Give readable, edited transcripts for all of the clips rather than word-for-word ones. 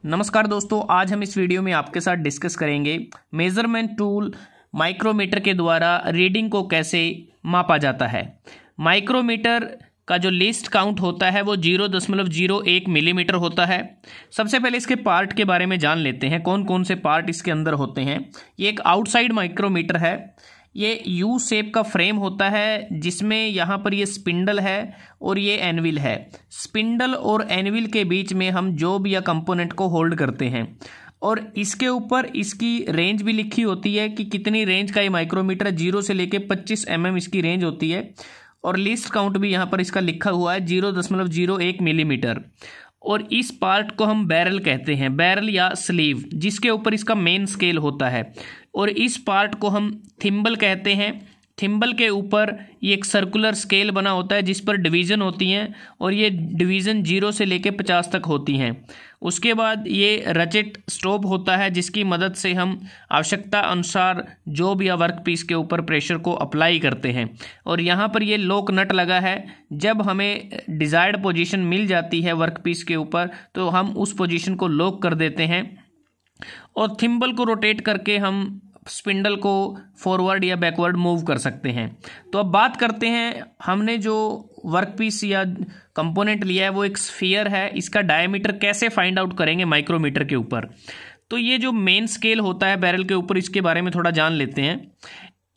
नमस्कार दोस्तों, आज हम इस वीडियो में आपके साथ डिस्कस करेंगे मेजरमेंट टूल माइक्रोमीटर के द्वारा रीडिंग को कैसे मापा जाता है। माइक्रोमीटर का जो लीस्ट काउंट होता है वो 0.01 मिलीमीटर होता है। सबसे पहले इसके पार्ट के बारे में जान लेते हैं, कौन कौन से पार्ट इसके अंदर होते हैं। ये एक आउटसाइड माइक्रोमीटर है। ये यू शेप का फ्रेम होता है जिसमें यहाँ पर ये स्पिंडल है और ये एनविल है। स्पिंडल और एनविल के बीच में हम जॉब या कंपोनेंट को होल्ड करते हैं और इसके ऊपर इसकी रेंज भी लिखी होती है कि कितनी रेंज का ये माइक्रोमीटर है। 0 से लेके 25 mm इसकी रेंज होती है और लीस्ट काउंट भी यहाँ पर इसका लिखा हुआ है 0.01 मिलीमीटर। और इस पार्ट को हम बैरल कहते हैं, बैरल या स्लीव, जिसके ऊपर इसका मेन स्केल होता है। और इस पार्ट को हम थिम्बल कहते हैं। थिम्बल के ऊपर ये एक सर्कुलर स्केल बना होता है जिस पर डिवीज़न होती हैं और ये डिवीज़न 0 से लेके 50 तक होती हैं। उसके बाद ये रचेट स्टॉप होता है जिसकी मदद से हम आवश्यकता अनुसार जॉब या वर्क पीस के ऊपर प्रेशर को अप्लाई करते हैं। और यहाँ पर ये लॉक नट लगा है। जब हमें डिज़ायर्ड पोजीशन मिल जाती है वर्क पीस के ऊपर तो हम उस पोजीशन को लॉक कर देते हैं और थिम्बल को रोटेट करके हम स्पिंडल को फॉरवर्ड या बैकवर्ड मूव कर सकते हैं। तो अब बात करते हैं, हमने जो वर्कपीस या कंपोनेंट लिया है वो एक स्फीयर है। इसका डायमीटर कैसे फाइंड आउट करेंगे माइक्रोमीटर के ऊपर। तो ये जो मेन स्केल होता है बैरल के ऊपर, इसके बारे में थोड़ा जान लेते हैं।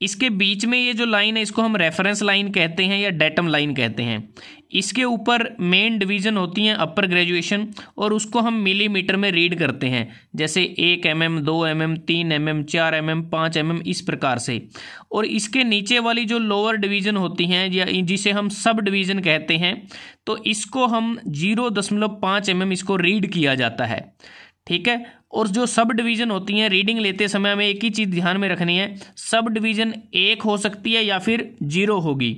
इसके बीच में ये जो लाइन है इसको हम रेफरेंस लाइन कहते हैं या डेटम लाइन कहते हैं। इसके ऊपर मेन डिवीज़न होती हैं अपर ग्रेजुएशन और उसको हम मिलीमीटर में रीड करते हैं, जैसे 1 mm, 2 mm, 3 mm, 4 mm, 5 mm, इस प्रकार से। और इसके नीचे वाली जो लोअर डिवीज़न होती हैं या जिसे हम सब डिवीज़न कहते हैं, तो इसको हम 0.5 mm इसको रीड किया जाता है, ठीक है। और जो सब डिवीज़न होती हैं, रीडिंग लेते समय हमें एक ही चीज़ ध्यान में रखनी है, सब डिवीज़न 1 हो सकती है या फिर 0 होगी,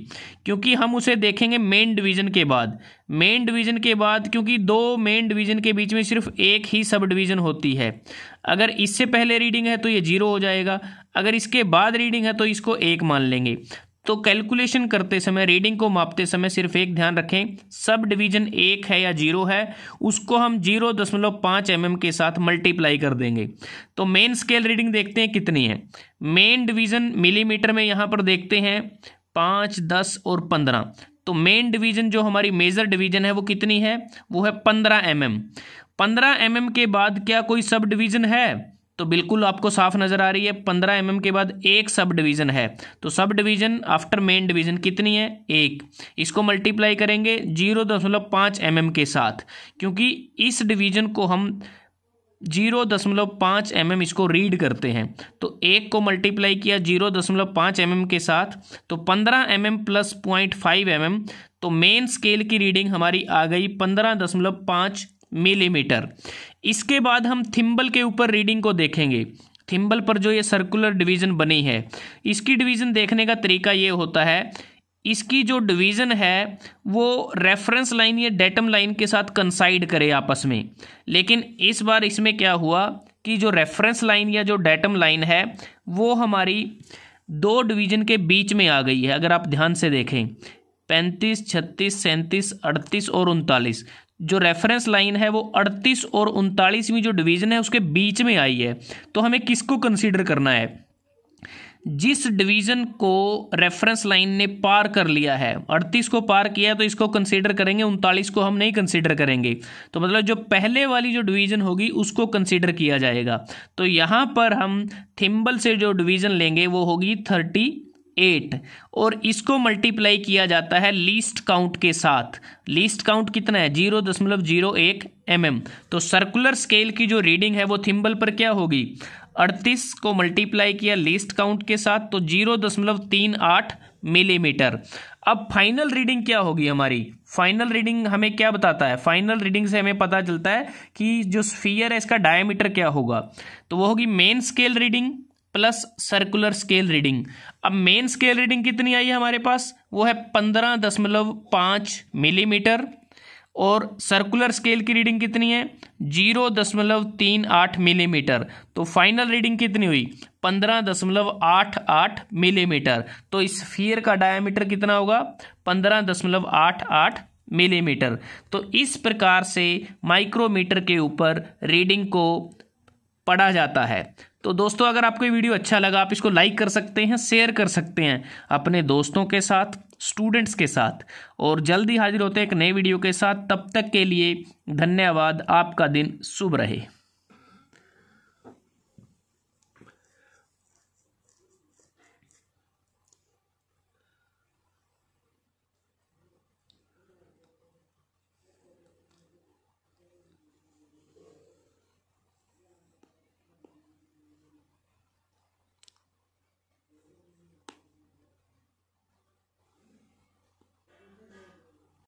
क्योंकि हम उसे देखेंगे मेन डिवीज़न के बाद। मेन डिवीज़न के बाद क्योंकि 2 मेन डिवीज़न के बीच में सिर्फ एक ही सब डिवीज़न होती है। अगर इससे पहले रीडिंग है तो ये 0 हो जाएगा, अगर इसके बाद रीडिंग है तो इसको 1 मान लेंगे। तो कैलकुलेशन करते समय, रीडिंग को मापते समय सिर्फ एक ध्यान रखें, सब डिवीज़न 1 है या 0 है, उसको हम 0.5 mm के साथ मल्टीप्लाई कर देंगे। तो मेन स्केल रीडिंग देखते हैं कितनी है। मेन डिवीज़न मिलीमीटर में यहाँ पर देखते हैं 5, 10 और 15। तो मेन डिवीज़न जो हमारी मेजर डिवीज़न है वो कितनी है, वो है 15 mm। 15 mm के बाद क्या कोई सब डिवीज़न है? तो बिल्कुल आपको साफ नज़र आ रही है, 15 mm के बाद एक सब डिवीज़न है। तो sub division after main division कितनी है? 1। इसको मल्टीप्लाई करेंगे 0.5 mm के साथ, क्योंकि इस डिवीज़न को हम 0.5 mm इसको रीड करते हैं। तो 1 को मल्टीप्लाई किया 0.5 mm के साथ, तो 15 mm प्लस 0.5 mm, तो मेन स्केल की रीडिंग हमारी आ गई 15.5 मिलीमीटर। इसके बाद हम थिम्बल के ऊपर रीडिंग को देखेंगे। थिम्बल पर जो ये सर्कुलर डिवीज़न बनी है, इसकी डिवीज़न देखने का तरीका ये होता है, इसकी जो डिवीज़न है वो रेफरेंस लाइन या डेटम लाइन के साथ कंसाइड करे आपस में। लेकिन इस बार इसमें क्या हुआ कि जो रेफरेंस लाइन या जो डेटम लाइन है वो हमारी 2 डिवीज़न के बीच में आ गई है। अगर आप ध्यान से देखें, 35, 36, 37, 38 और 39, जो रेफरेंस लाइन है वो 38 और 39वीं जो डिवीज़न है उसके बीच में आई है। तो हमें किसको कंसीडर करना है? जिस डिवीज़न को रेफरेंस लाइन ने पार कर लिया है, 38 को पार किया तो इसको कंसीडर करेंगे, 39 को हम नहीं कंसीडर करेंगे। तो मतलब जो पहले वाली जो डिवीज़न होगी उसको कंसीडर किया जाएगा। तो यहाँ पर हम थिम्बल से जो डिवीज़न लेंगे वो होगी 38 और इसको मल्टीप्लाई किया जाता है लीस्ट काउंट के साथ। लीस्ट काउंट कितना है? 0.01 mm। तो सर्कुलर स्केल की जो रीडिंग है वो थिम्बल पर क्या होगी? 38 को मल्टीप्लाई किया लीस्ट काउंट के साथ, तो 0.38 मिलीमीटर। अब फाइनल रीडिंग क्या होगी हमारी? फाइनल रीडिंग हमें क्या बताता है? फाइनल रीडिंग से हमें पता चलता है कि जो स्फीयर है इसका डायमीटर क्या होगा। तो वो होगी main scale reading plus circular scale reading. अब मेन स्केल रीडिंग कितनी आई है हमारे पास? वो है 15.5 मिलीमीटर और सर्कुलर स्केल की रीडिंग कितनी है? 0.38 मिलीमीटर। तो फाइनल रीडिंग कितनी हुई? 15.88 मिलीमीटर। तो इस स्फीयर का डायमीटर कितना होगा? 15.88 मिलीमीटर। तो इस प्रकार से माइक्रोमीटर के ऊपर रीडिंग को पढ़ा जाता है। तो दोस्तों, अगर आपको ये वीडियो अच्छा लगा, आप इसको लाइक कर सकते हैं, शेयर कर सकते हैं अपने दोस्तों के साथ, स्टूडेंट्स के साथ, और जल्दी हाजिर होते हैं एक नए वीडियो के साथ। तब तक के लिए धन्यवाद। आपका दिन शुभ रहे।